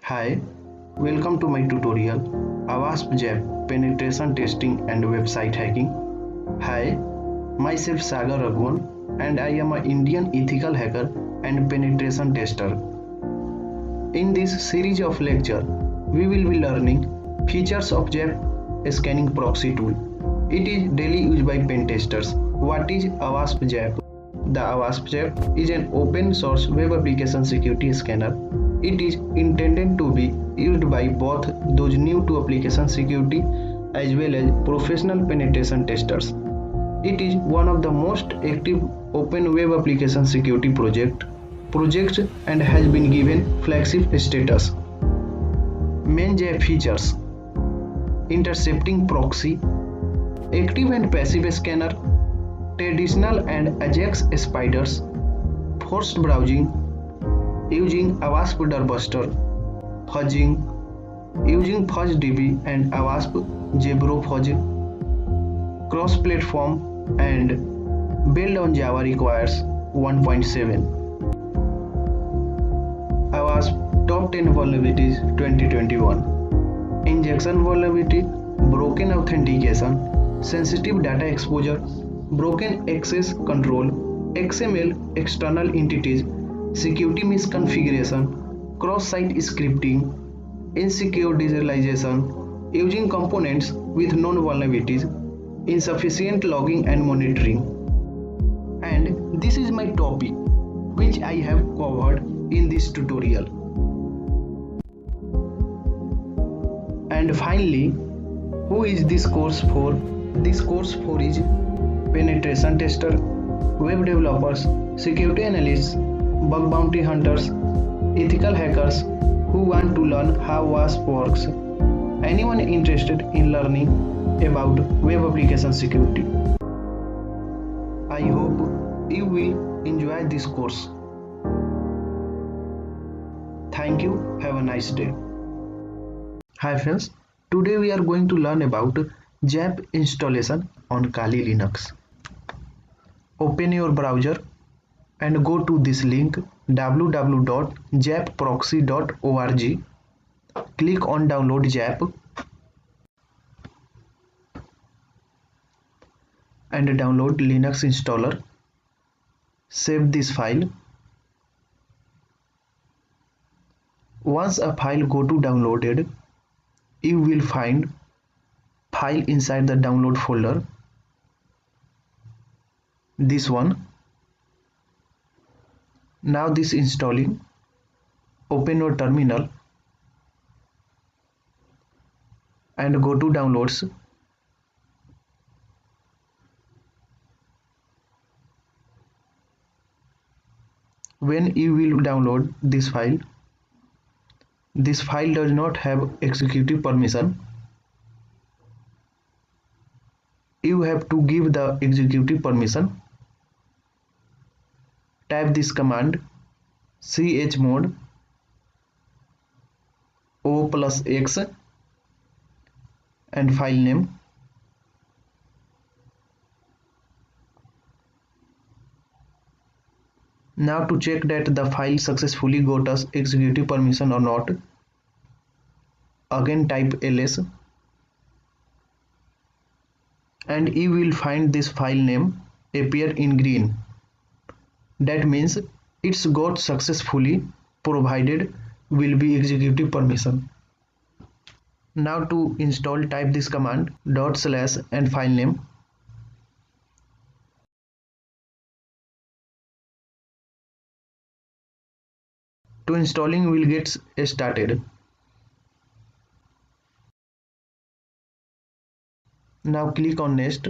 Hi, welcome to my tutorial OWASP ZAP penetration testing and website hacking. Hi, myself Sagar Raghuvan and I am an Indian ethical hacker and penetration tester. In this series of lecture, we will be learning features of ZAP scanning proxy tool. It is daily used by pen testers. What is OWASP ZAP? The OWASP ZAP is an open source web application security scanner. It is intended to be used by both those new to application security as well as professional penetration testers. It is one of the most active open web application security projects and has been given flagship status. Main ZAP features: intercepting proxy, active and passive scanner, traditional and Ajax spiders, forced browsing, using OWASP Durbuster, fuzzing, using FuzzDB and OWASP Zebro Fuzz, cross-platform and build on Java requires 1.7. OWASP Top 10 Vulnerabilities 2021. Injection vulnerability, broken authentication, sensitive data exposure, broken access control, XML external entities, security misconfiguration, cross-site scripting, insecure serialization, using components with known vulnerabilities, insufficient logging and monitoring. And this is my topic, which I have covered in this tutorial. And finally, who is this course for? This course for is penetration tester, web developers, security analysts, bug bounty hunters, ethical hackers who want to learn how WASP works, anyone interested in learning about web application security. I hope you will enjoy this course. Thank you. Have a nice day. Hi friends, today we are going to learn about ZAP installation on Kali Linux. Open your browser and go to this link www.zapproxy.org. Click on download ZAP and download Linux installer. Save this file. Once a file go to downloaded, you will find file inside the download folder. This one. Now this installing. Open your terminal and go to downloads. When you will download this file does not have executive permission. You have to give the executive permission. Type this command chmod o+x and file name. Now to check that the file successfully got us executive permission or not, again type ls and you will find this file name appear in green. That means it's got successfully provided will be executive permission. Now to install, type this command // and file name. To installing will get started. Now click on next.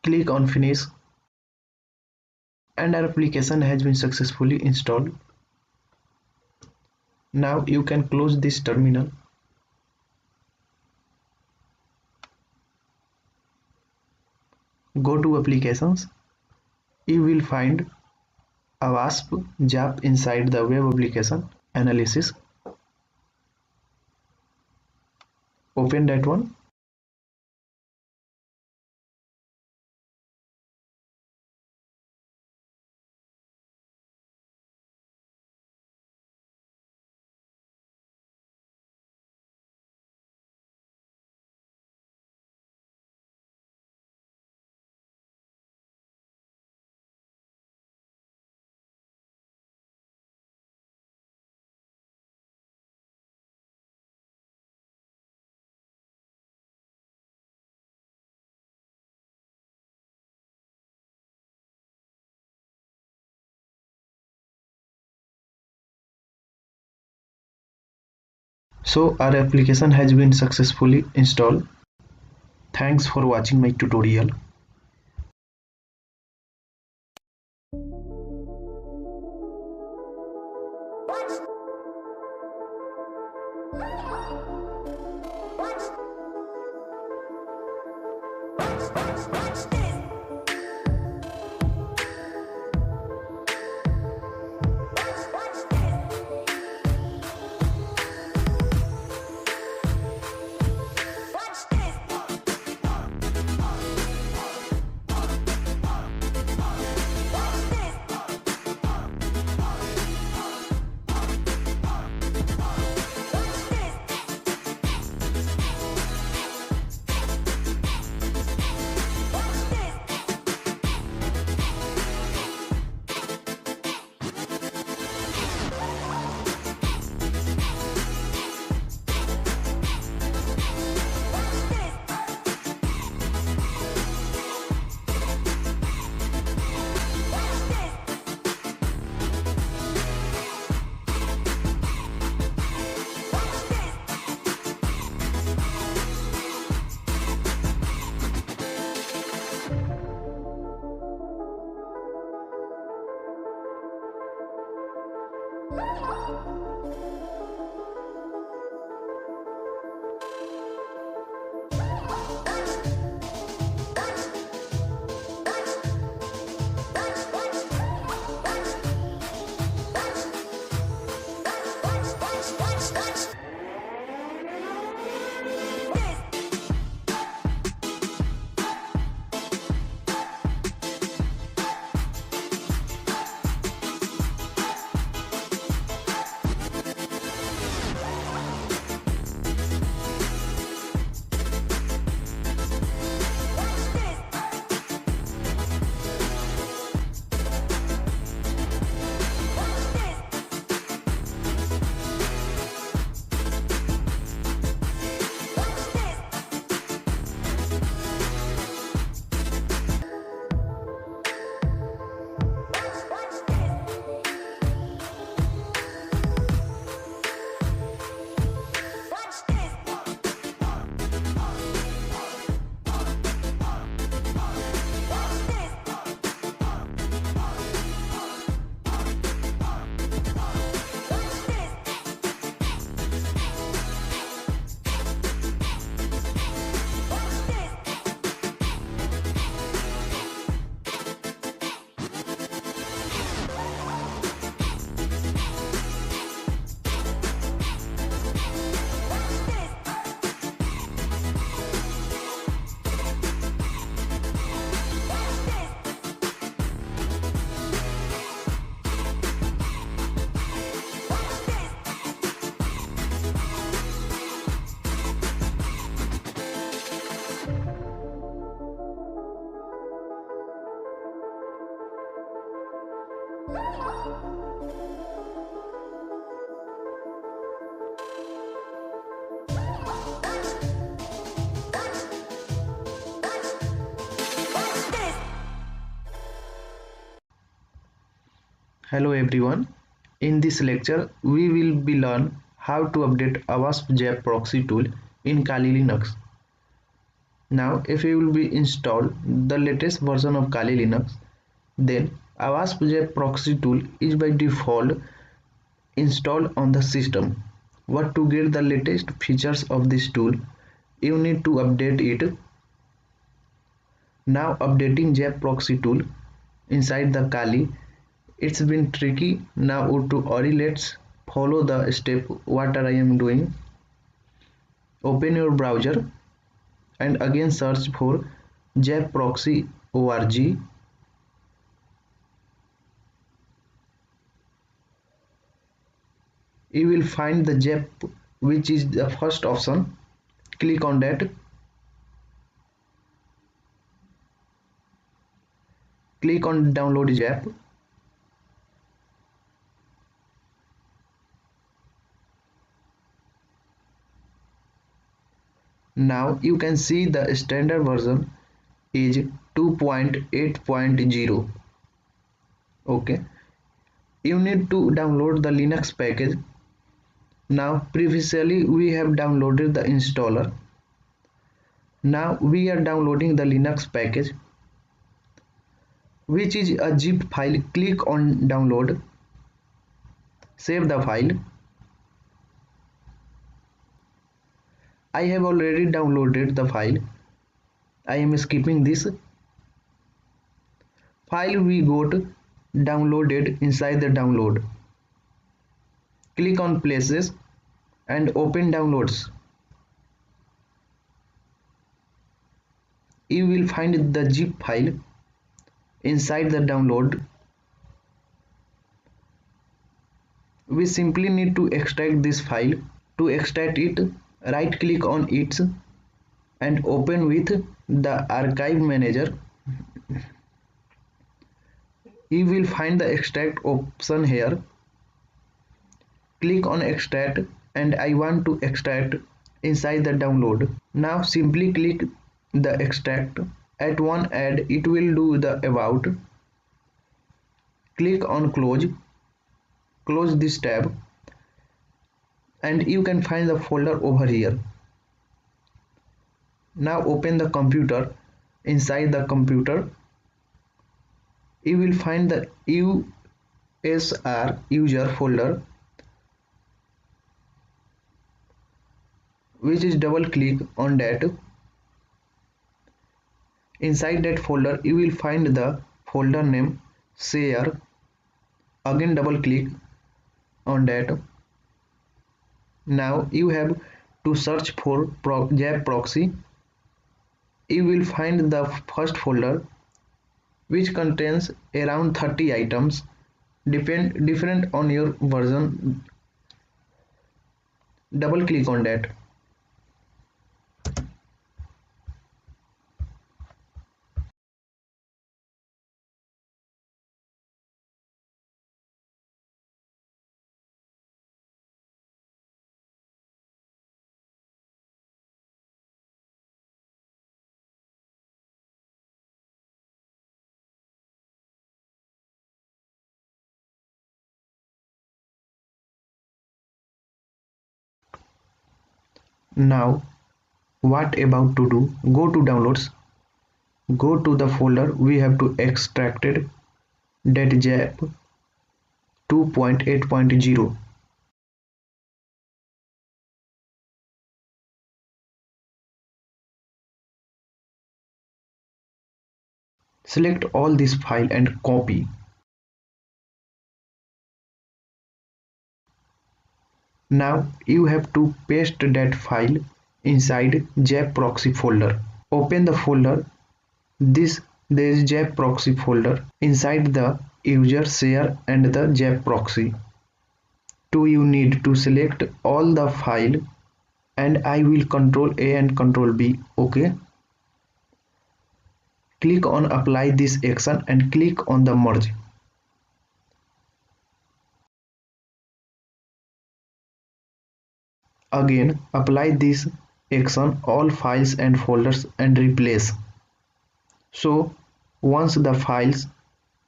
Click on finish. and our application has been successfully installed. Now you can close this terminal. Go to applications. You will find OWASP ZAP inside the web application analysis. Open that one. So our application has been successfully installed. Thanks for watching my tutorial. Hello everyone. In this lecture, we will be learn how to update OWASP ZAP proxy tool in Kali Linux. Now, if you will be installed the latest version of Kali Linux, then OWASP ZAP proxy tool is by default installed on the system. What to get the latest features of this tool, you need to update it. Now updating ZAP proxy tool inside the Kali. It's been tricky. Now to Ori, let's follow the step what I am doing. Open your browser and again search for ZAP proxy org. You will find the ZAP, which is the first option. Click on that. Click on download ZAP. Now you can see the standard version is 2.8.0. Okay, you need to download the Linux package. Now previously we have downloaded the installer. Now we are downloading the Linux package, which is a zip file. Click on download, save the file. I have already downloaded the file. I am skipping this file. We got downloaded inside the download. Click on places and open downloads. You will find the zip file inside the download. We simply need to extract this file. To extract it, right click on it and open with the archive manager. You will find the extract option here. Click on extract and I want to extract inside the download. Now simply click the extract. At one end it will do the about. Click on close. Close this tab and you can find the folder over here. Now open the computer. Inside the computer you will find the USR user folder, which is double click on that. Inside that folder you will find the folder name share. Again double click on that. Now you have to search for ZAP proxy. You will find the first folder, which contains around 30 items, different on your version. Double click on that. Now what about to do? Go to downloads, go to the folder we have to extracted, that ZAP 2.8.0. Select all this file and copy. Now you have to paste that file inside ZAP proxy folder. Open the folder. There is ZAP proxy folder. Inside the user share and the ZAP proxy. You need to select all the file and I will Control A and Control B. Okay. Click on apply this action and click on the merge. Again apply this action all files and folders and replace. So once the files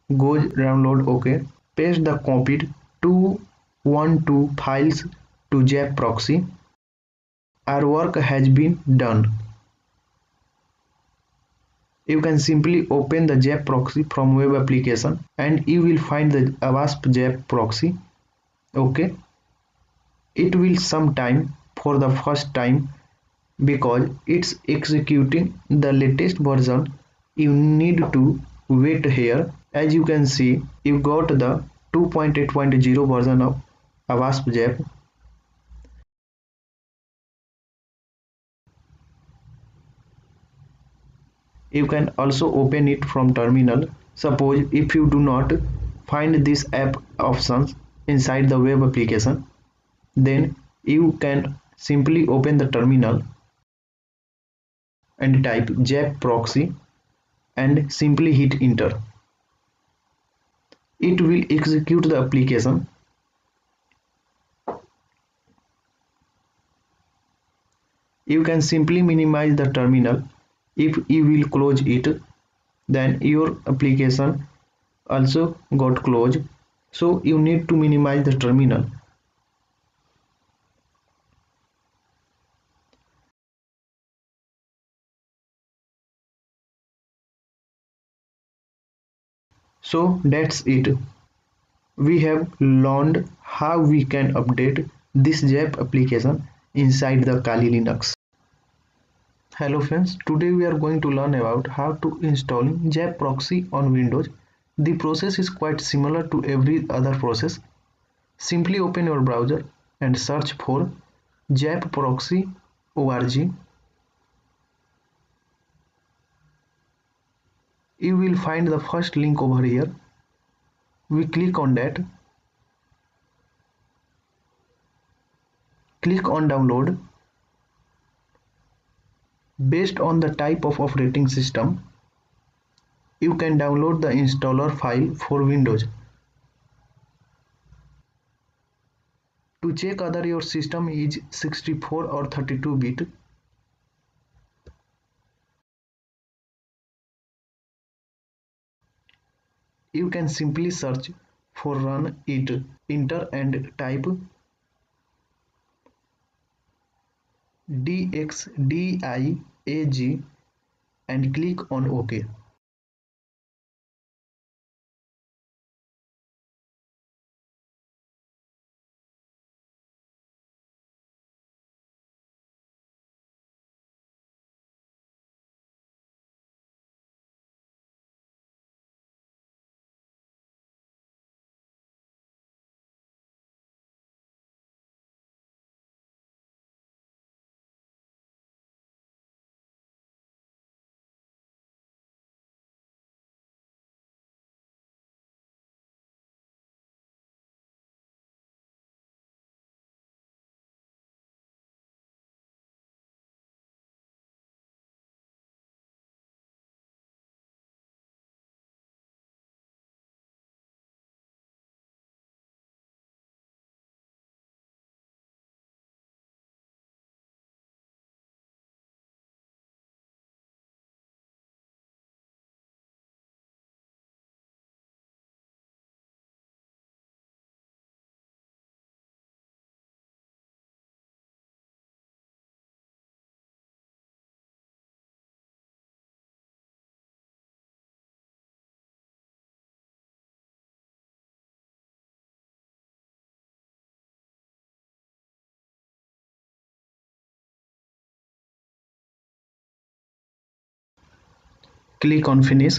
go download, okay, paste the copied 212 files to ZAP proxy. Our work has been done. You can simply open the ZAP proxy from web application and you will find the OWASP ZAP proxy. Okay, it will some time for the first time because it's executing the latest version. You need to wait here. As you can see, you got the 2.8.0 version of OWASP ZAP. You can also open it from terminal. Suppose if you do not find this app options inside the web application, then you can simply open the terminal and type ZAP proxy and simply hit enter. It will execute the application. You can simply minimize the terminal. If you will close it, then your application also got closed. So you need to minimize the terminal. So that's it. We have learned how we can update this ZAP application inside the Kali Linux. Hello friends, today we are going to learn about how to install ZAP proxy on Windows. The process is quite similar to every other process. Simply open your browser and search for ZAP proxy org. You will find the first link over here. We click on that. Click on download. Based on the type of operating system, you can download the installer file for Windows. To check whether your system is 64 or 32-bit, you can simply search for run it. Enter and type dxdiag and click on OK. Click on finish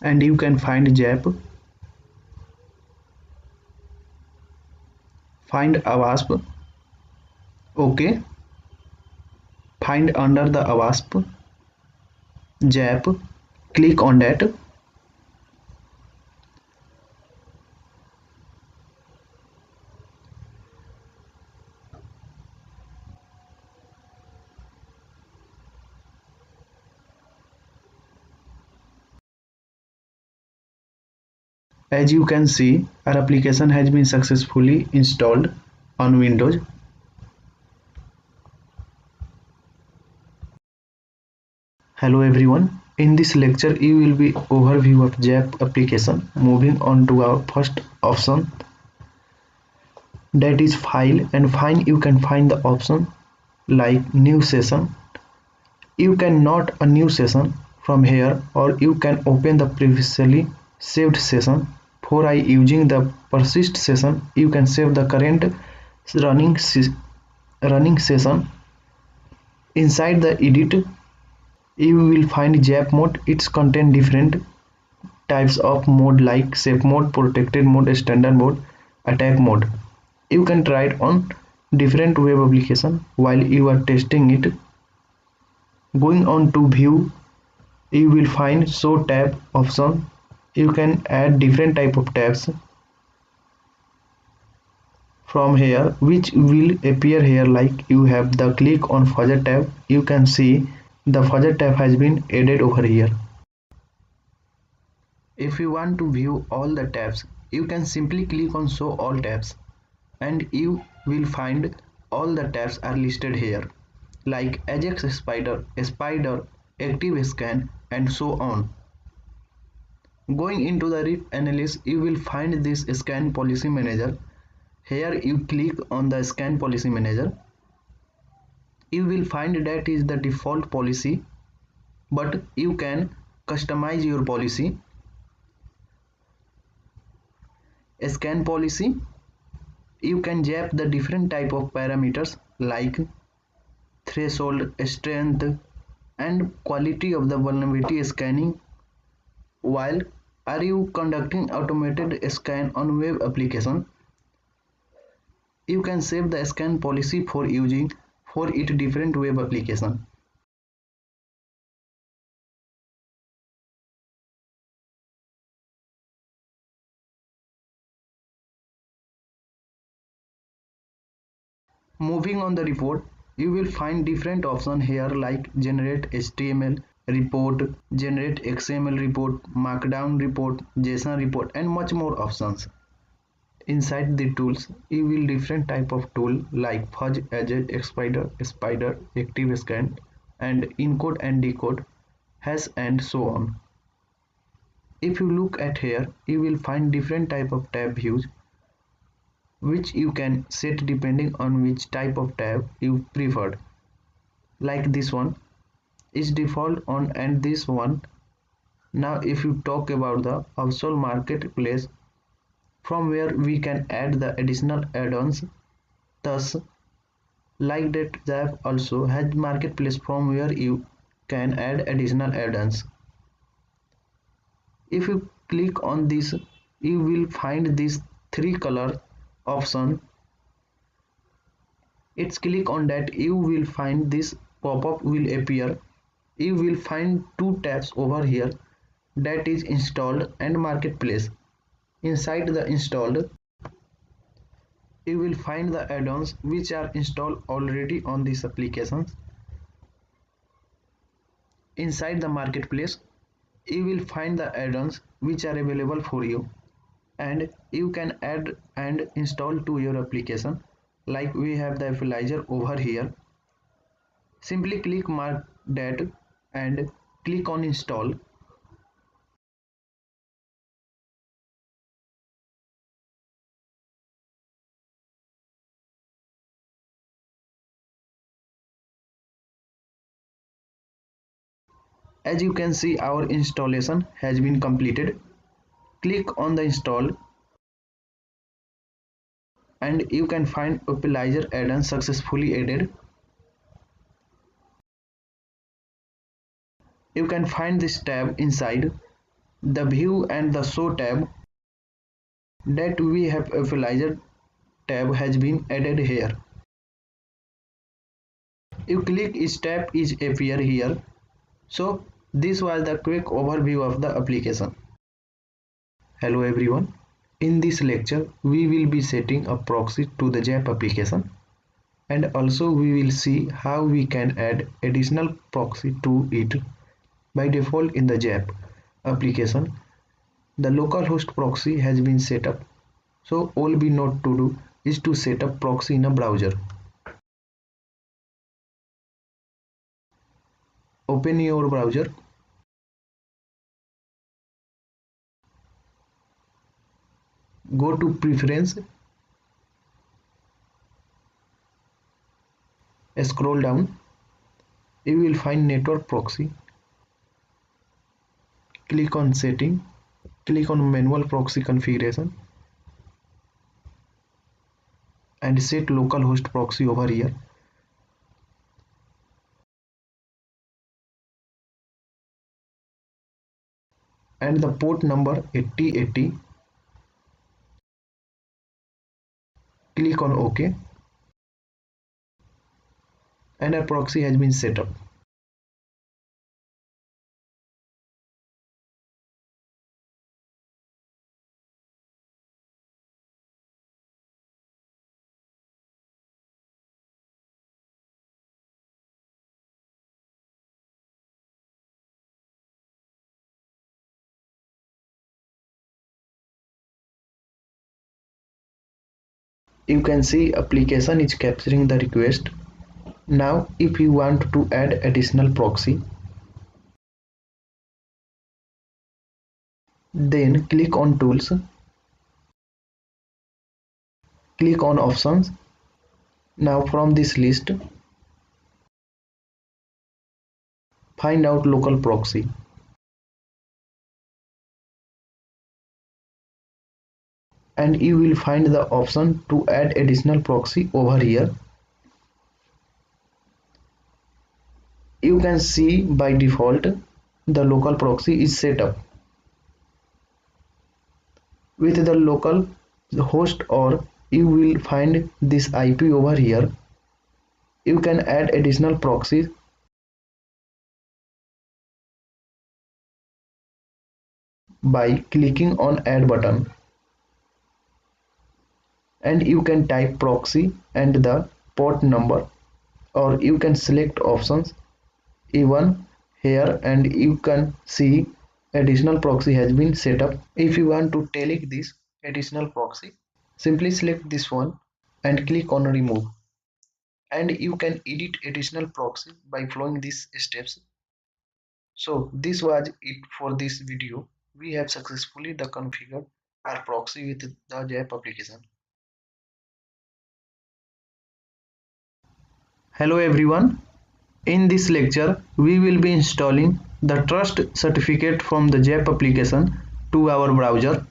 and you can find ZAP, find OWASP, OK, find under the OWASP ZAP, click on that. As you can see, our application has been successfully installed on Windows. Hello everyone, in this lecture you will be overview of ZAP application. Moving on to our first option, that is file, and find you can find the option like new session. You can note a new session from here, or you can open the previously saved session. For I using the persist session, you can save the current running session. Inside the edit, you will find ZAP mode. It's contain different types of mode like safe mode, protected mode, standard mode, attack mode. You can try it on different web application while you are testing it. Going on to view, you will find show tab option. You can add different type of tabs from here, which will appear here. Like you have the click on fuzzer tab, you can see the fuzzer tab has been added over here. If you want to view all the tabs, you can simply click on show all tabs and you will find all the tabs are listed here, like Ajax Spider, Active Scan, and so on. Going into the RIP analysis, you will find this scan policy manager. Here you click on the scan policy manager. You will find that is the default policy, but you can customize your policy. Scan policy, you can zap the different type of parameters like threshold, strength, and quality of the vulnerability scanning. While are you conducting automated scan on web application, you can save the scan policy for using for it different web application. Moving on the report, you will find different options here like generate HTML report, generate XML report, markdown report, JSON report, and much more options. Inside the tools, you will different type of tool like fuzz, edge, spider, active scan, and encode and decode, hash, and so on. If you look at here, you will find different type of tab views which you can set depending on which type of tab you preferred. Like this one is default on, and this one. Now if you talk about the offshore marketplace, from where we can add the additional add-ons, thus like that ZAP also has marketplace from where you can add additional add-ons. If you click on this, you will find these three color option. It's click on that, you will find this pop-up will appear. You will find two tabs over here, that is installed and marketplace. Inside the installed, you will find the add-ons which are installed already on these applications. Inside the marketplace, you will find the add-ons which are available for you, and you can add and install to your application. Like we have the equalizer over here. Simply click mark that and click on install. As you can see, our installation has been completed. Click on the install and you can find equalizer add-on successfully added. You can find this tab inside the view and the show tab, that we have equalizer tab has been added here. You click each tab is appear here. So this was the quick overview of the application. Hello everyone. In this lecture, we will be setting a proxy to the ZAP application, and also we will see how we can add additional proxy to it. By default in the ZAP application, the localhost proxy has been set up. So all we need to do is to set up proxy in a browser. Open your browser. Go to preference. Scroll down. you will find network proxy. Click on setting, click on manual proxy configuration and set localhost proxy over here. And the port number 8080. Click on OK and our proxy has been set up. You can see application is capturing the request. Now if you want to add additional proxy, then click on tools, click on options. Now from this list, find out local proxy. And you will find the option to add additional proxy over here. You can see by default the local proxy is set up. With the local host, or you will find this IP over here. You can add additional proxies by clicking on add button, and you can type proxy and the port number, or you can select options even here, and you can see additional proxy has been set up. If you want to delete this additional proxy, simply select this one and click on remove, and you can edit additional proxy by following these steps. So this was it for this video. We have successfully configured our proxy with the ZAP application. Hello everyone. In this lecture, we will be installing the trust certificate from the ZAP application to our browser,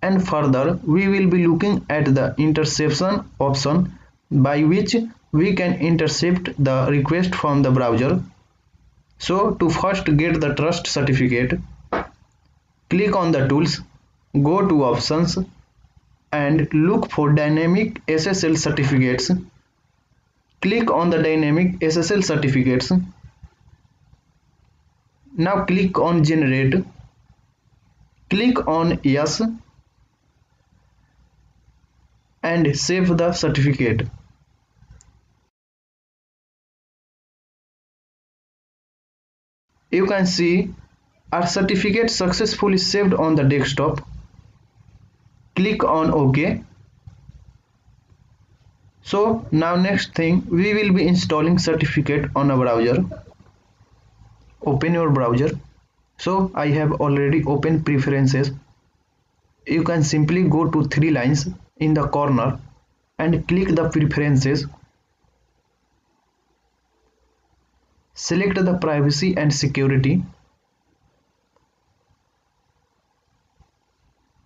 and further we will be looking at the interception option by which we can intercept the request from the browser. So to first get the trust certificate, click on the tools, go to options and look for dynamic SSL certificates. Click on the dynamic SSL certificates. Now click on generate. Click on yes and save the certificate. You can see our certificate successfully saved on the desktop. Click on OK. So now next thing, we will be installing certificate on a browser. Open your browser. So I have already opened preferences. You can simply go to 3 lines in the corner and click the preferences. Select the privacy and security.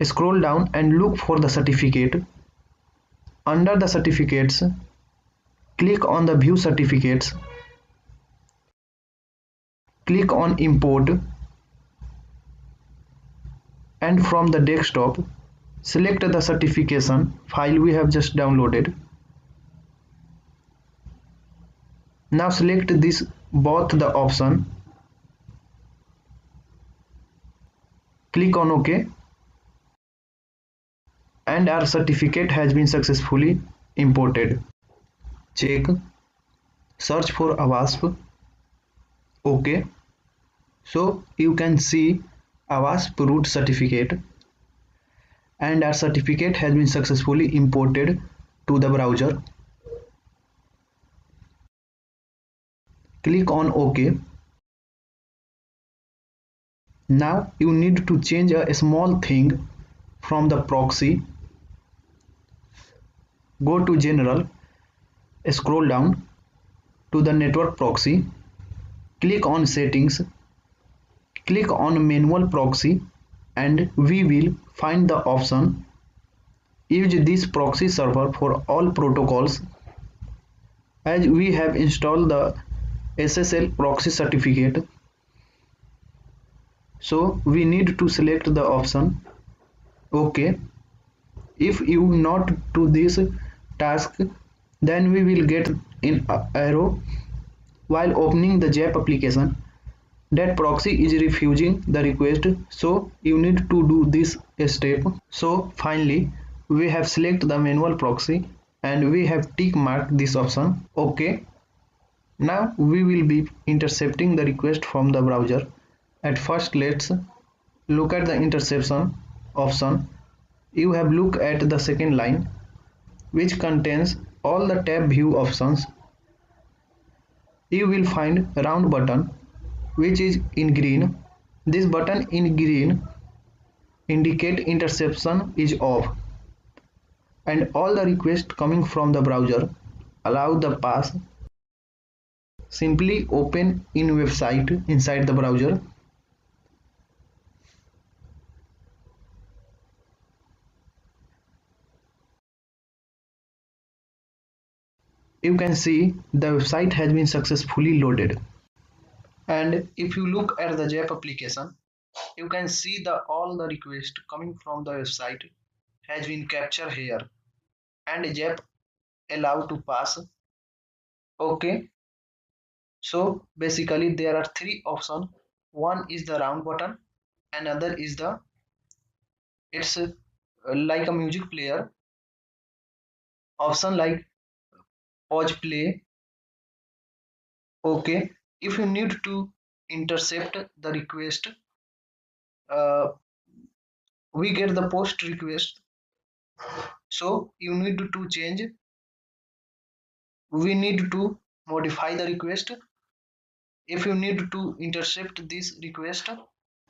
Scroll down and look for the certificate. Under the certificates, click on the view certificates. Click on import, and from the desktop, select the certification file we have just downloaded. Now select this both the option. Click on OK, and our certificate has been successfully imported. Check, search for OWASP. OK. So you can see OWASP root certificate, and our certificate has been successfully imported to the browser. Click on OK. Now you need to change a small thing from the proxy. Go to general, scroll down to the network proxy, click on settings, click on manual proxy, and we will find the option use this proxy server for all protocols. As we have installed the SSL proxy certificate, so we need to select the option OK. If you not do this task, then we will get an arrow while opening the ZAP application that proxy is refusing the request, so you need to do this step. So finally we have select the manual proxy and we have tick marked this option OK. Now we will be intercepting the request from the browser. At first let's look at the interception option. You have look at the second line which contains all the tab view options. You will find a round button which is in green. This button in green indicate interception is off and all the requests coming from the browser allow the pass. Simply open in website inside the browser. You can see the website has been successfully loaded. And if you look at the ZAP application, you can see the all the requests coming from the website has been captured here and ZAP allow to pass. Okay. So basically there are three options. One is the round button, another is the it's like a music player option like pause play. Okay, if you need to intercept the request, we get the post request, so you need to change, we need to modify the request. If you need to intercept this request,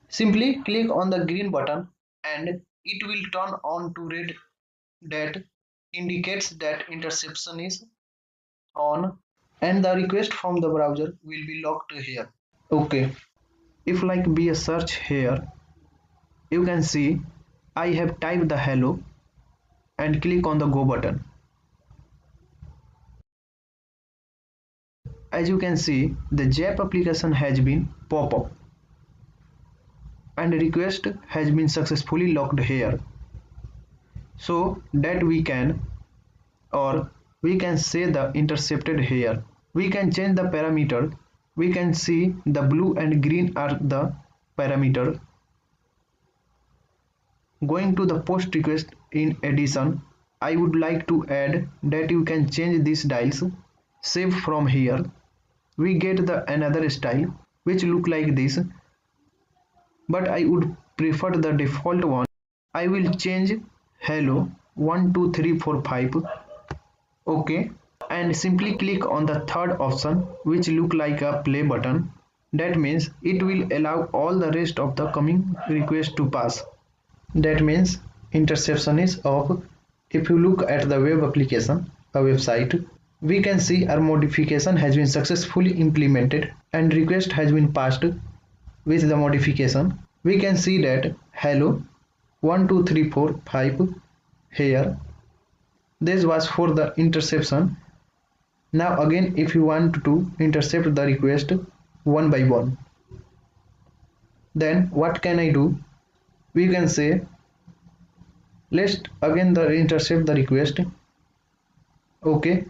simply click on the green button and it will turn on to red, that indicates that interception is on and the request from the browser will be locked here. Okay, if like be a search here, you can see I have typed the hello and click on the go button. As you can see, the ZAP application has been pop up and request has been successfully locked here, so that we can say the intercepted here. We can change the parameter. We can see the blue and green are the parameter. Going to the post request, in addition, I would like to add that you can change these styles. Save from here. We get the another style which look like this, but I would prefer the default one. I will change hello 1 2 3 4 5. Okay, and simply click on the third option which look like a play button. That means it will allow all the rest of the coming request to pass. That means interception is off. If you look at the web application, a website, we can see our modification has been successfully implemented and request has been passed with the modification. We can see that hello 1 2 3 4 5 here. This was for the interception. Now again, if you want to intercept the request one by one, then what can I do? We can say let's again the intercept the request. Okay,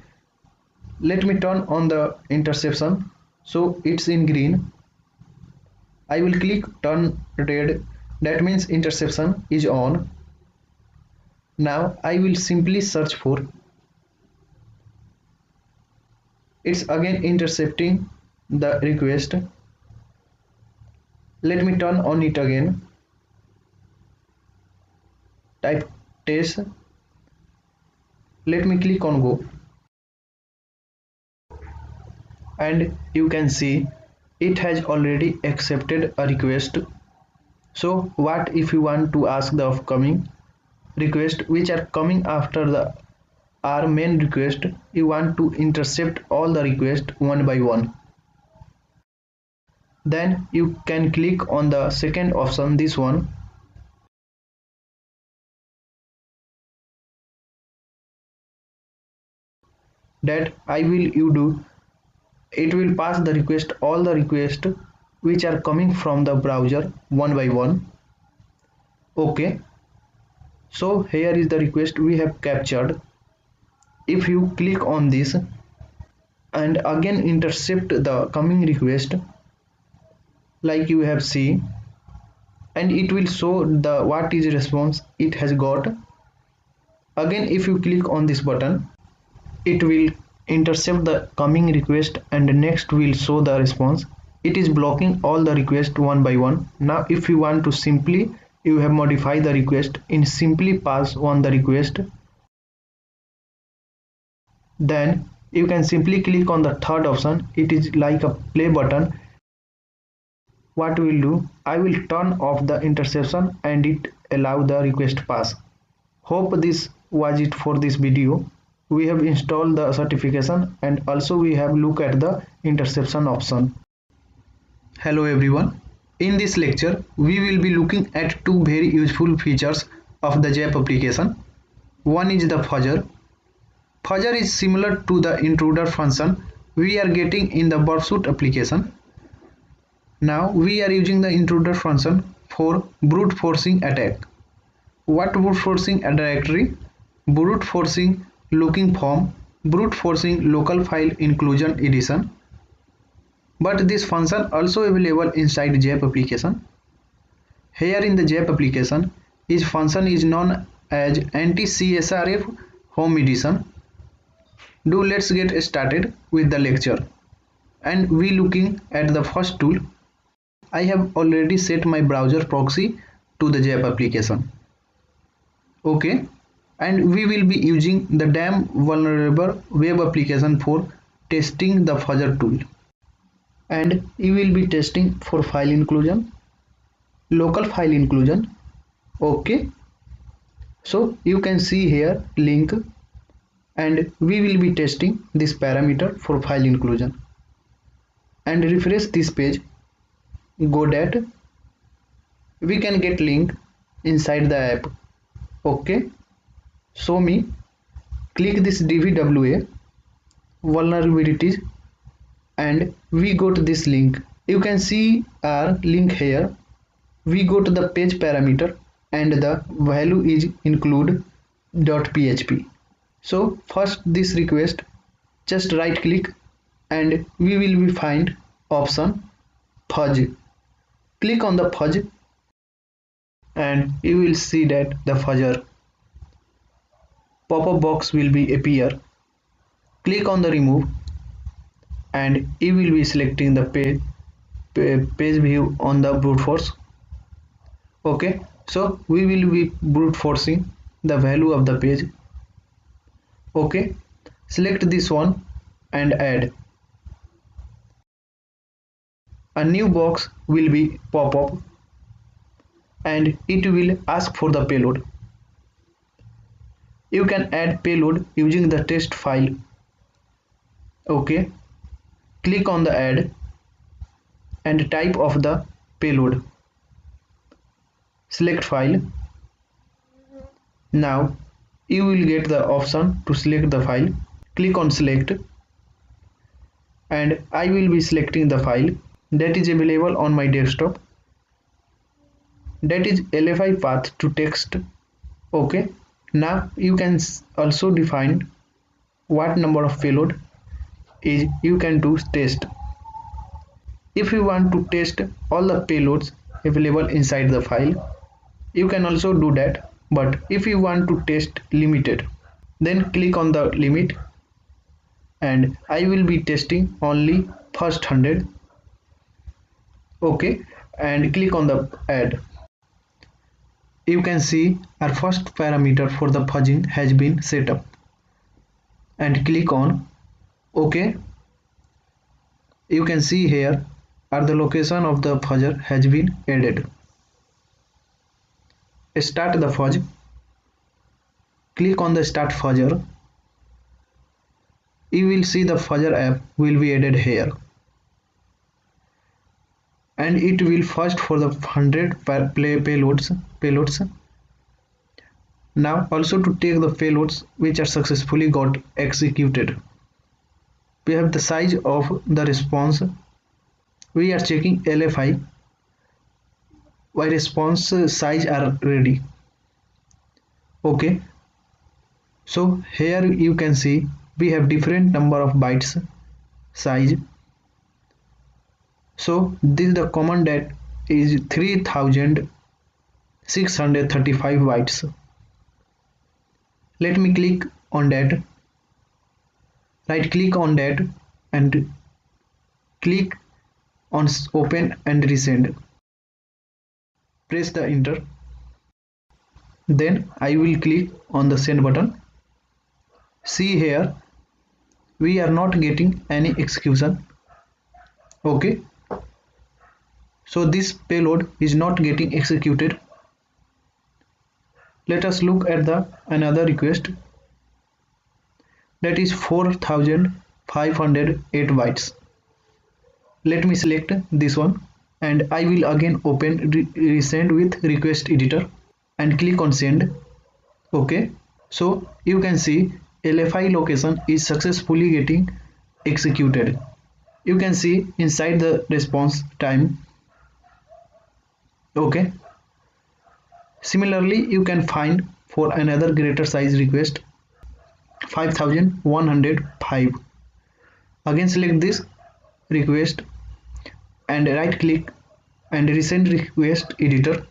let me turn on the interception, so it's in green. I will click turn red, that means interception is on. Now I will simply search for, it's again intercepting the request. Let me turn on it again. Type test. Let me click on go. And you can see it has already accepted a request. So what if you want to ask the upcoming request which are coming after the our main request, you want to intercept all the requests one by one. Then you can click on the second option, this one, that I will you do. It will pass the request, all the requests which are coming from the browser one by one. Okay, so here is the request we have captured. If you click on this and again intercept the coming request, like you have seen, and it will show the what is response it has got. Again, if you click on this button, it will intercept the coming request and next will show the response. It is blocking all the requests one by one. Now if you want to simply you have modified the request in simply pass on the request, then you can simply click on the third option. It is like a play button. What will do, I will turn off the interception and it allow the request pass. Hope this was it for this video. We have installed the certification and also we have look at the interception option. Hello everyone. In this lecture, we will be looking at two very useful features of the ZAP application. One is the fuzzer. Fuzzer is similar to the intruder function we are getting in the Burpsuit application. Now we are using the intruder function for brute forcing attack. What brute forcing a directory? Brute forcing looking form, brute forcing local file inclusion edition. But this function also available inside ZAP application. Here in the ZAP application, this function is known as anti-CSRF home edition. Let's get started with the lecture. And we looking at the first tool. I have already set my browser proxy to the ZAP application. Okay, and we will be using the damn vulnerable web application for testing the fuzzer tool. And you will be testing for file inclusion, local file inclusion. Okay, so you can see here link, and we will be testing this parameter for file inclusion. And refresh this page, go that we can get link inside the app. Okay, show me, click this DVWA vulnerabilities and we go to this link. You can see our link here. We go to the page parameter and the value is include.php. So first this request, just right click and we will be find option fuzz. Click on the fuzz and you will see that the fuzzer pop-up box will be appear. Click on the remove and you will be selecting the page view on the brute force. Okay, so we will be brute forcing the value of the page. Okay, select this one and add. A new box will be pop up and it will ask for the payload. You can add payload using the test file. Okay, click on the add and type of the payload. Select file. Now you will get the option to select the file. Click on select and I will be selecting the file that is available on my desktop. That is LFI path to text. Okay, now you can also define what number of payload is you can do test. If you want to test all the payloads available inside the file, you can also do that. But if you want to test limited, then click on the limit and I will be testing only first 100. Okay, and click on the add. You can see our first parameter for the fuzzing has been set up and click on OK. You can see here are the location of the fuzzer has been added. Start the fuzz. Click on the start fuzzer. You will see the fuzzer app will be added here. and it will first for the 100 payloads. Now also to take the payloads which are successfully got executed, we have the size of the response. We are checking LFI why response size are ready. Okay, so here you can see we have different number of bytes size. So this is the command that is 3635 bytes. Let me click on that, right click on that and click on open and resend. Press the enter. Then I will click on the send button. See here we are not getting any execution. Okay, so this payload is not getting executed. Let us look at the another request, that is 4508 bytes. Let me select this one and I will again open resend with request editor and click on send. Okay, so you can see LFI location is successfully getting executed. You can see inside the response time. Okay, similarly you can find for another greater size request 5105. Again select this request and right click and resend request editor.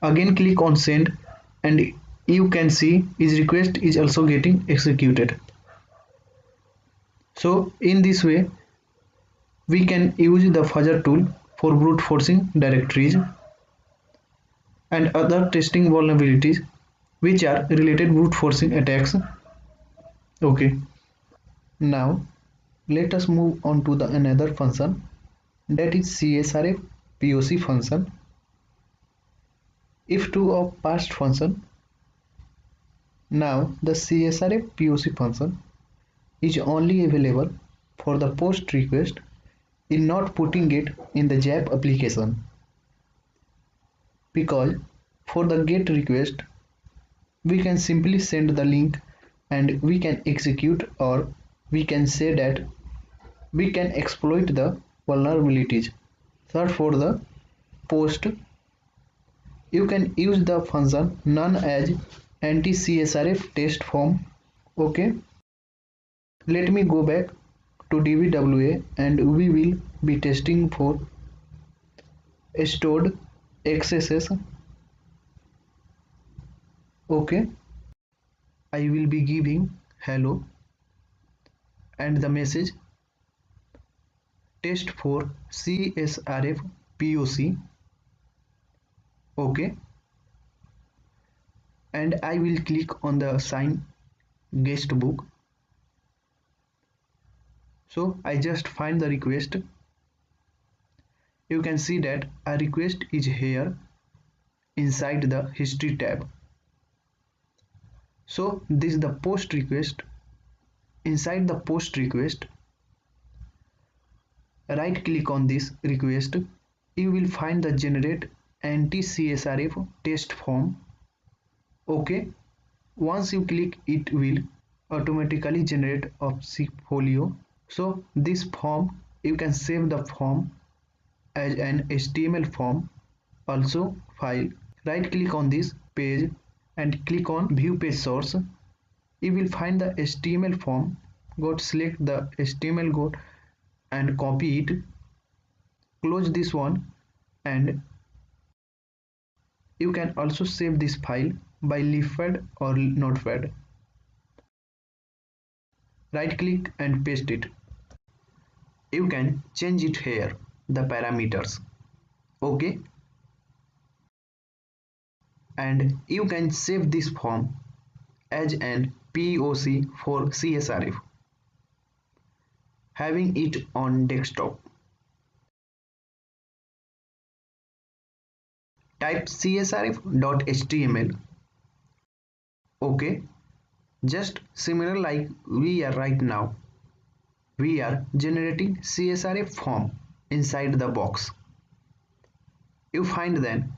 Again click on send and you can see his request is also getting executed. So in this way we can use the fuzzer tool for brute forcing directories and other testing vulnerabilities which are related brute forcing attacks. Okay, now let us move on to the another function, that is CSRF POC function. If true of past function, now the CSRF POC function is only available for the post request in not putting it in the ZAP application, because for the GET request we can simply send the link and we can execute, or we can say that we can exploit the vulnerabilities. Third, for the post you can use the function none as anti-CSRF test form. Okay, let me go back to DBWA and we will be testing for stored accesses. Okay, I will be giving hello and the message test for CSRF POC. Okay, and I will click on the assign guest book. So I just find the request. You can see that a request is here inside the history tab. So this is the post request. Inside the post request, right click on this request. You will find the generate anti-CSRF test form. Okay, once you click it will automatically generate a portfolio. So this form you can save the form as an HTML form, also file. Right click on this page and click on view page source. You will find the HTML form. Go to select the HTML, go and copy it, close this one, and you can also save this file by leafpad or notepad. Right click and paste it. You can change it here, the parameters. Okay, and you can save this form as an POC for CSRF, having it on desktop. Type csrf.html. Okay, just similar like we are right now. We are generating CSRF form inside the box. you find then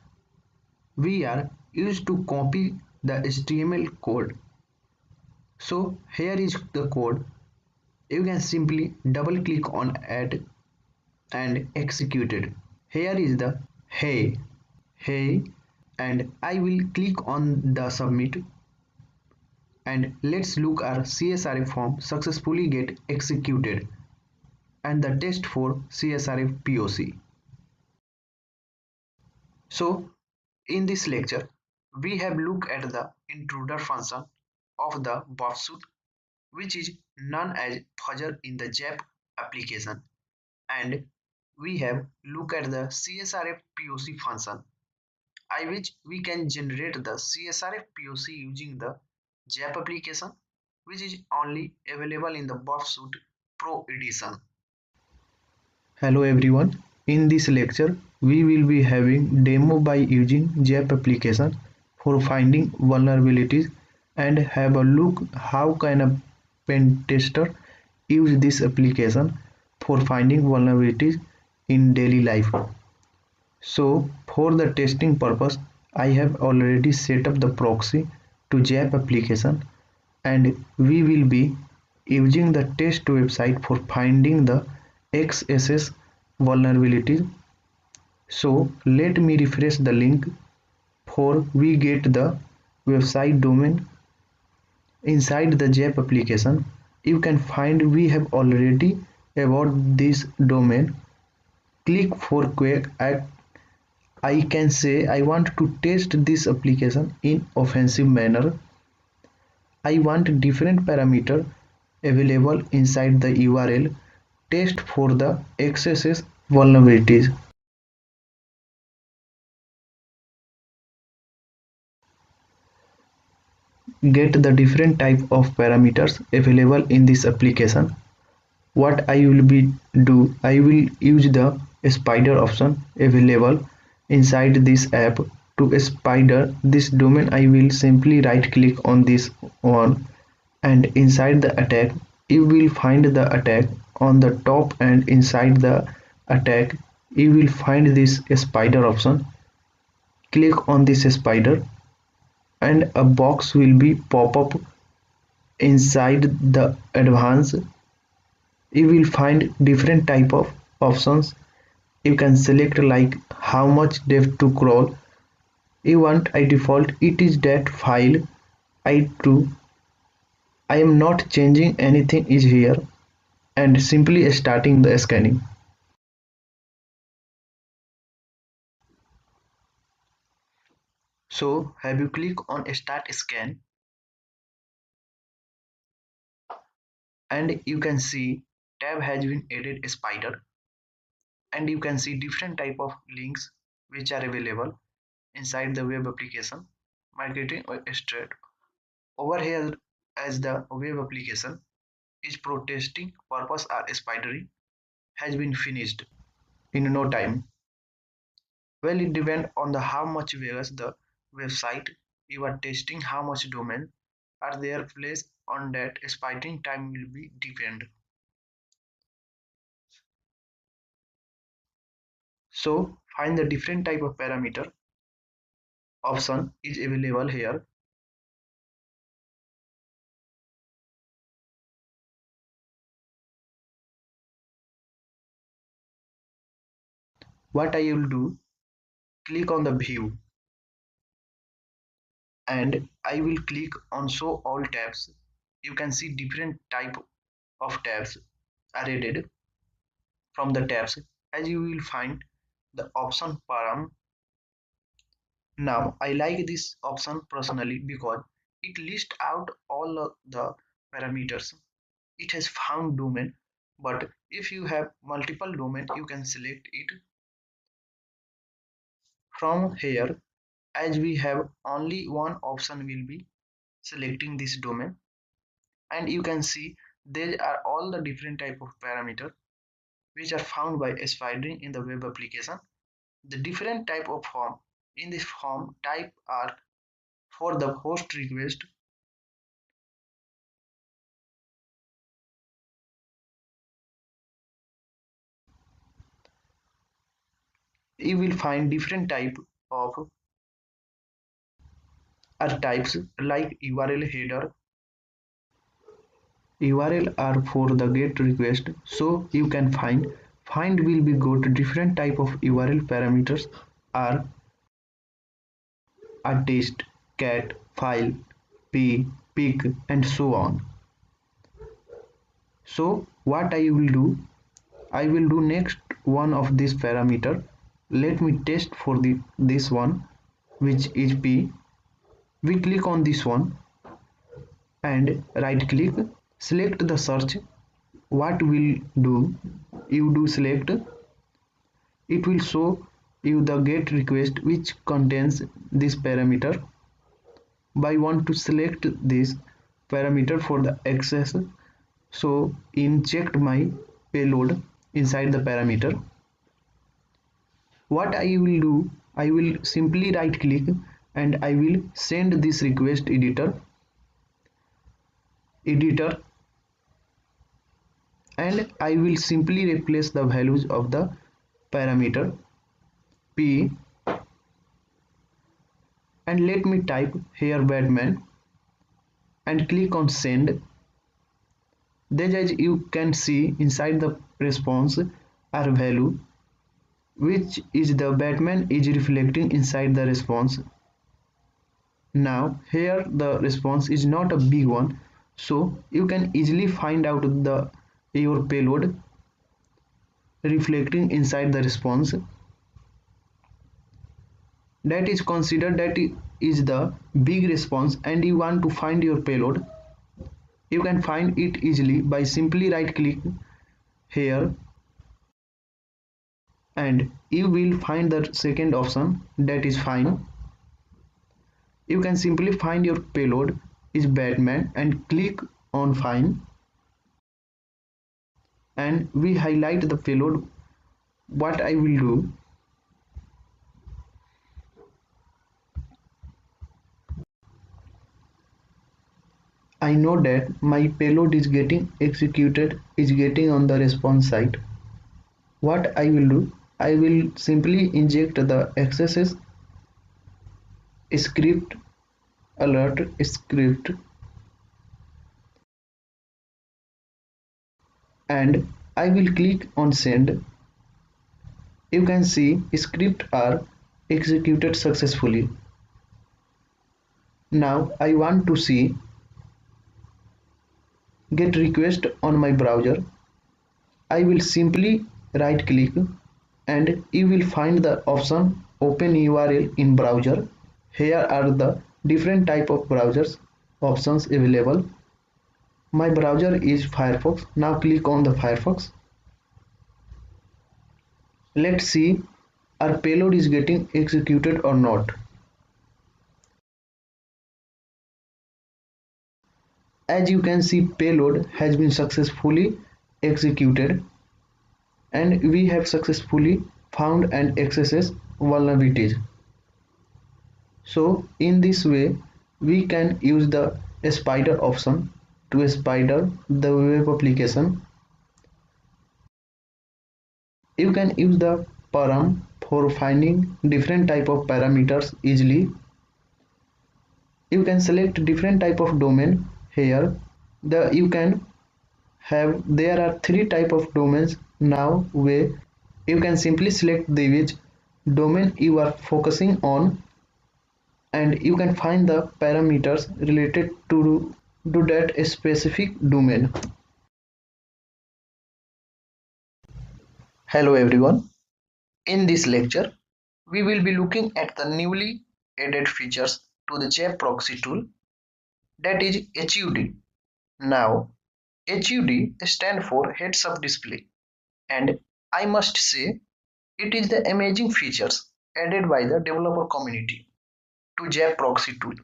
we are used to copy the HTML code. So here is the code. You can simply double click on add and execute it. Here is the hey, and I will click on the submit, and let's look our CSRF form successfully get executed and the test for CSRF POC. So in this lecture, we have looked at the intruder function of the botsuit, which is known as fuzzer in the ZAP application, and we have looked at the CSRF POC function, I which we can generate the CSRF POC using the ZAP application, which is only available in the botsuit Pro edition. Hello everyone, in this lecture we will be having demo by using ZAP application for finding vulnerabilities and have a look how can a pen tester use this application for finding vulnerabilities in daily life. So for the testing purpose I have already set up the proxy to ZAP application, and we will be using the test website for finding the XSS vulnerabilities. So let me refresh the link for we get the website domain. Inside the ZAP application you can find we have already about this domain. Click for quick. I can say I want to test this application in offensive manner. I want different parameter available inside the URL test for the XSS vulnerabilities. Get the different type of parameters available in this application. What I will I will use the spider option available inside this app. To spider this domain I will simply right click on this one, and inside the attack you will find the attack on the top, and inside the attack you will find this spider option. Click on this spider and a box will be pop up. Inside the advanced you will find different type of options. You can select like how much depth to crawl you want. I default it is that file. I true. I am not changing anything is here, and simply starting the scanning. So have you click on start scan, and you can see tab has been added spider, and you can see different type of links which are available inside the web application migrating or straight over here. As the web application is protesting purpose are spidery has been finished in no time. Well, it depends on the how much vigorous the website you are testing, how much domain are there placed on that spidering time will be depend. So find the different type of parameter option is available here. What I will do, click on the view, and I will click on show all tabs. You can see different type of tabs are added from the tabs, as you will find the option param. Now I like this option personally because it lists out all of the parameters. It has found domain, but if you have multiple domain you can select it from here. As we have only one option will be selecting this domain, and you can see there are all the different type of parameter which are found by spidering in the web application. The different type of form in this form type are for the host request. you will find different type of types like URL header. URL are for the GET request, so you can find will be got different type of URL parameters are a test, cat, file, p, pic, and so on. So what I will do, I will do next one of this parameter. Let me test for this one, which is p. We click on this one and right click, select the search. What will do, you do select, it will show you the GET request which contains this parameter. By want to select this parameter for the access, so inject my payload inside the parameter. What I will do, I will simply right click and I will send this request editor, and I will simply replace the values of the parameter p, and let me type here Batman and click on send. Then as you can see inside the response our value, which is the Batman is reflecting inside the response. Now here the response is not a big one, so you can easily find out your payload reflecting inside the response. That is considered that is the big response and you want to find your payload. You can find it easily by simply right click here and you will find the second option, that is find. You can simply find your payload is Batman and click on find, and we highlight the payload. What I will do, I know that my payload is getting executed, is getting on the response side. What I will do, I will simply inject the accesses script alert script, and I will click on send. You can see script are executed successfully. Now I want to see get request on my browser. I will simply right click and you will find the option open URL in browser. Here are the different type of browsers options available. My browser is Firefox. Now click on the Firefox. Let's see our payload is getting executed or not. As you can see, payload has been successfully executed and we have successfully found and accesses vulnerabilities. So in this way we can use the spider option to spider the web application. You can use the param for finding different type of parameters easily. You can select different type of domain here. You can have, there are three type of domains now where you can simply select the which domain you are focusing on and you can find the parameters related to that specific domain. Hello everyone. In this lecture, we will be looking at the newly added features to the ZAP proxy tool, that is HUD. Now, HUD stands for Heads Up Display, and I must say it is the amazing features added by the developer community to ZAP proxy tool,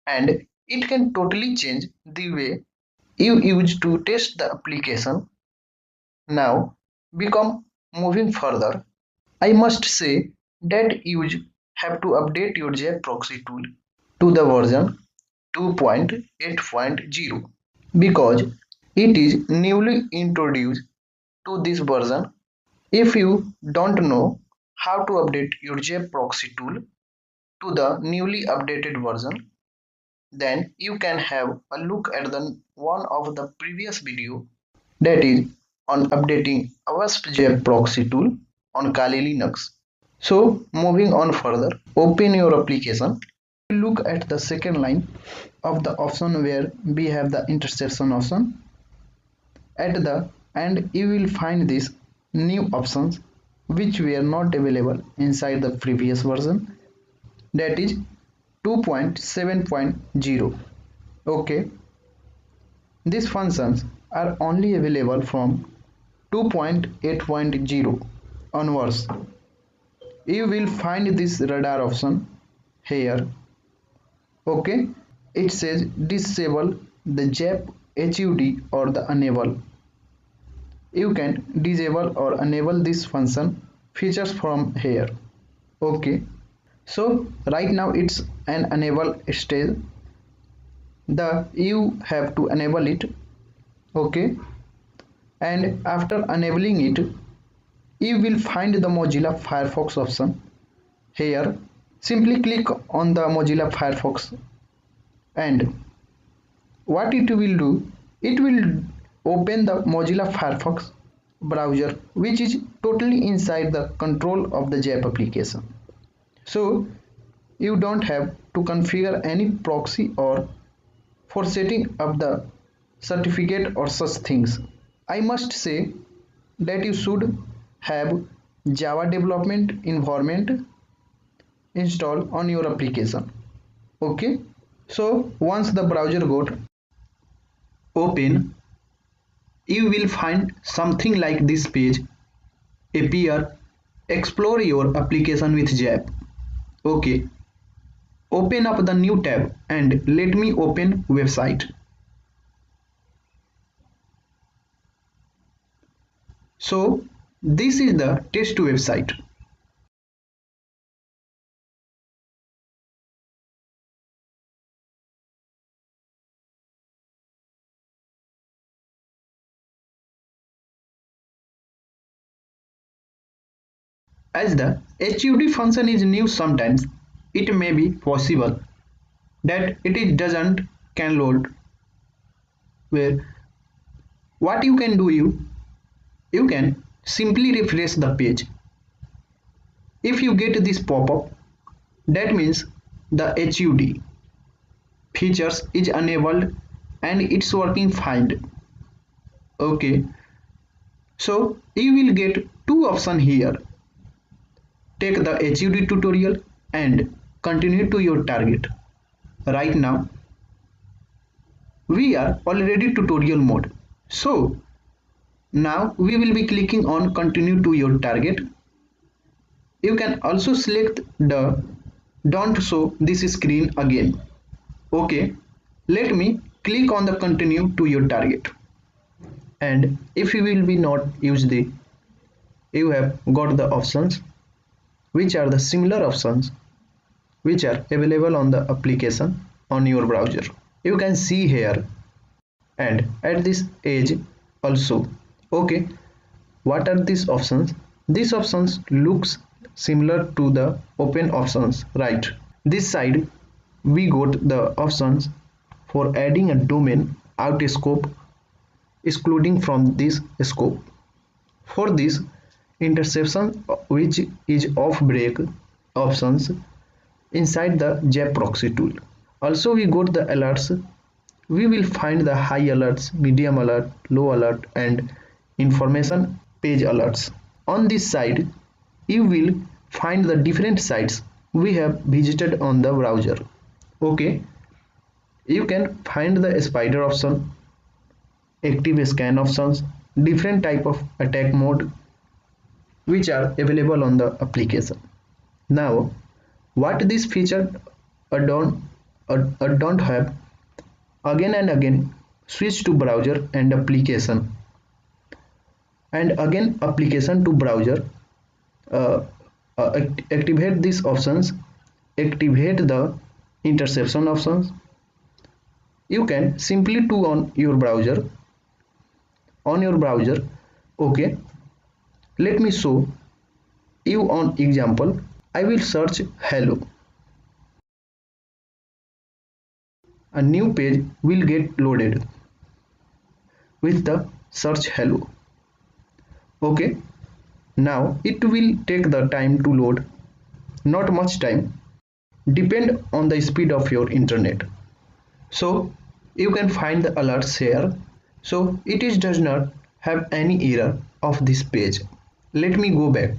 and it can totally change the way you use to test the application. Now, become moving further, I must say that you have to update your ZAP proxy tool to the version 2.8.0 because it is newly introduced to this version. If you don't know, how to update your ZAP proxy tool to the newly updated version. Then you can have a look at the one of the previous video, that is on updating OWASP ZAP proxy tool on Kali Linux. So moving on further, open your application. Look at the second line of the option where we have the intersection option. At the end you will find these new options which were not available inside the previous version, that is 2.7.0. Okay, these functions are only available from 2.8.0 onwards. You will find this radar option here. Okay, it says disable the ZAP HUD or the enable. You can disable or enable this function features from here. Okay, so right now it's an enable stage. You have to enable it. Okay, and after enabling it you will find the Mozilla Firefox option here. Simply click on the Mozilla Firefox and what it will do, it will open the Mozilla Firefox browser which is totally inside the control of the ZAP application. So you don't have to configure any proxy or for setting up the certificate or such things. I must say that you should have Java development environment installed on your application. Okay, so once the browser got open, you will find something like this page appear. Explore your application with ZAP. Okay, open up the new tab and let me open website. So this is the test website. As the HUD function is new, sometimes it may be possible that it doesn't can load. Where what you can do, you can simply refresh the page. If you get this pop-up, that means the HUD features is enabled and it's working fine. Okay, so you will get two options here. Take the HUD tutorial and continue to your target. Right now we are already tutorial mode, so now we will be clicking on continue to your target. You can also select the don't show this screen again. Okay, let me click on the continue to your target, and if you will be not use the, you have got the options which are the similar options which are available on the application on your browser. You can see here and at this edge also. Okay, what are these options? These options looks similar to the open options, right? This side we got the options for adding a domain out scope, excluding from this scope. For this interception which is off break options inside the ZAP proxy tool. Also we got the alerts. We will find the high alerts, medium alert, low alert and information page alerts. On this side you will find the different sites we have visited on the browser. Okay, you can find the spider option, active scan options, different type of attack mode which are available on the application. Now what this feature don't have, again and again switch to browser and application, and again application to browser. uh, Activate these options, activate the interception options. You can simply do on your browser. Okay, let me show. you an example, I will search hello. A new page will get loaded with the search hello. Okay, now it will take the time to load, not much time, depend on the speed of your internet. So you can find the alerts here. So it is does not have any error of this page. Let me go back.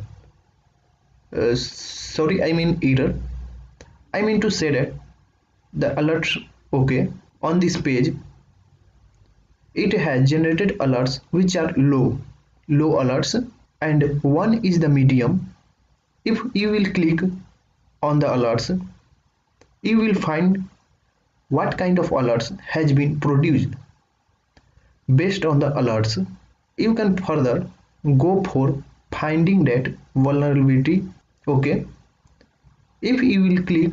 Sorry, I mean error. I mean to say that the alerts okay on this page, it has generated alerts which are low alerts, and one is the medium. If you will click on the alerts, you will find what kind of alerts has been produced. Based on the alerts, you can further go for finding that vulnerability. Okay, if you will click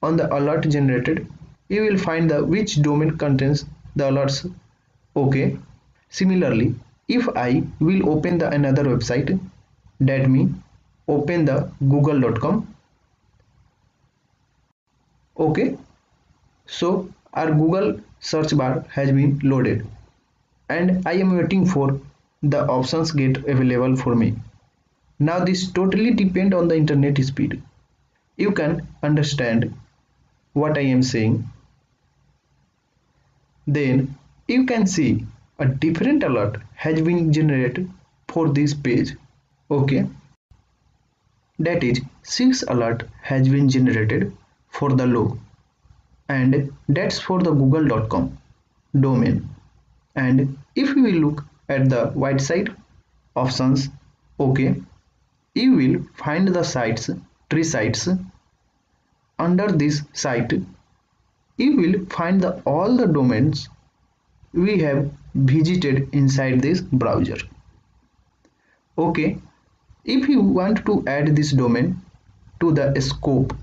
on the alert generated, you will find the which domain contains the alerts. Okay, similarly, if I will open the another website, that means open the google.com. Okay, so our Google search bar has been loaded and I am waiting for the options get available for me. Now this totally depend on the internet speed. You can understand what I am saying. Then you can see a different alert has been generated for this page. Okay, that is 6 alert has been generated for the low, and that's for the google.com domain. And if we look at the right side options, okay, you will find the sites, three sites. Under this site, you will find all the domains we have visited inside this browser. Okay, if you want to add this domain to the scope,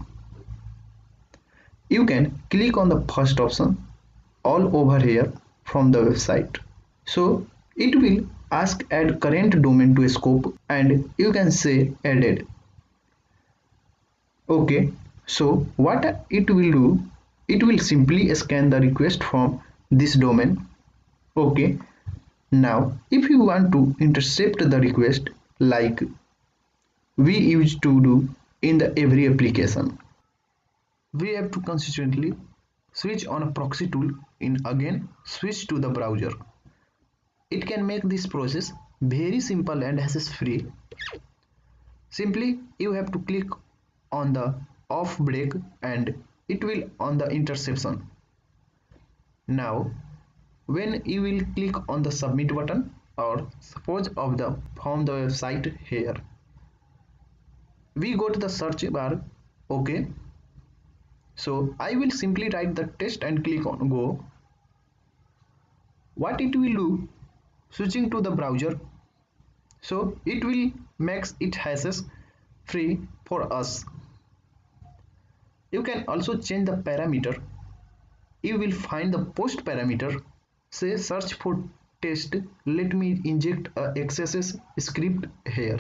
you can click on the first option all over here from the website. So it will ask add current domain to scope and you can say added. Okay, so what it will do, it will simply scan the request from this domain. Okay, now if you want to intercept the request like we used to do in the every application, we have to consistently switch on a proxy tool in again switch to the browser. It can make this process very simple and hassle free. Simply you have to click on the off break and it will on the interception. Now when you will click on the submit button or suppose of the from the website here, we go to the search bar. Okay, so I will simply write the test and click on go. What it will do, switching to the browser, so it will makes it hassle free for us. You can also change the parameter. You will find the post parameter. Say search for test. Let me inject a XSS script here.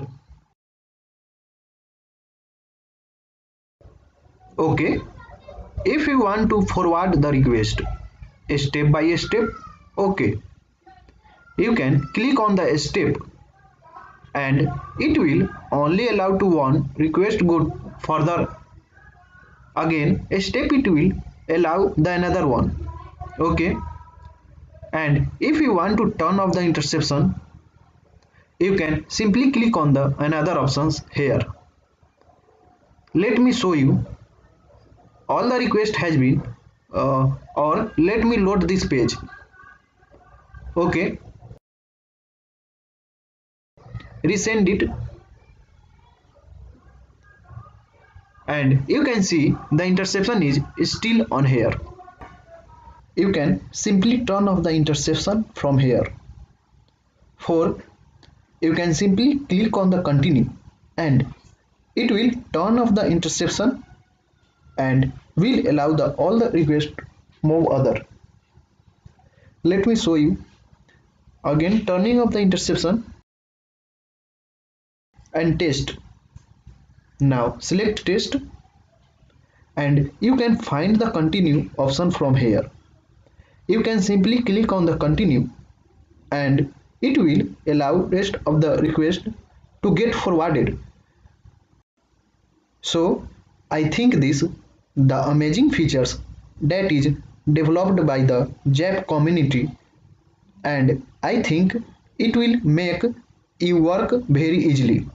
Okay, if you want to forward the request step by step, okay, you can click on the step and it will only allow to one request go further. Again a step it will allow the another one. Okay, and if you want to turn off the interception, you can simply click on the another options here. Let me show you. All the request has been or let me load this page. Okay, resend it and you can see the interception is still on here. You can simply turn off the interception from here. For you can simply click on the continue and it will turn off the interception and will allow the all the request move other. Let me show you. Again turning off the interception and test. Now select test and you can find the continue option from here. You can simply click on the continue and it will allow rest of the request to get forwarded. So I think this the amazing features that is developed by the ZAP community, and I think it will make you work very easily.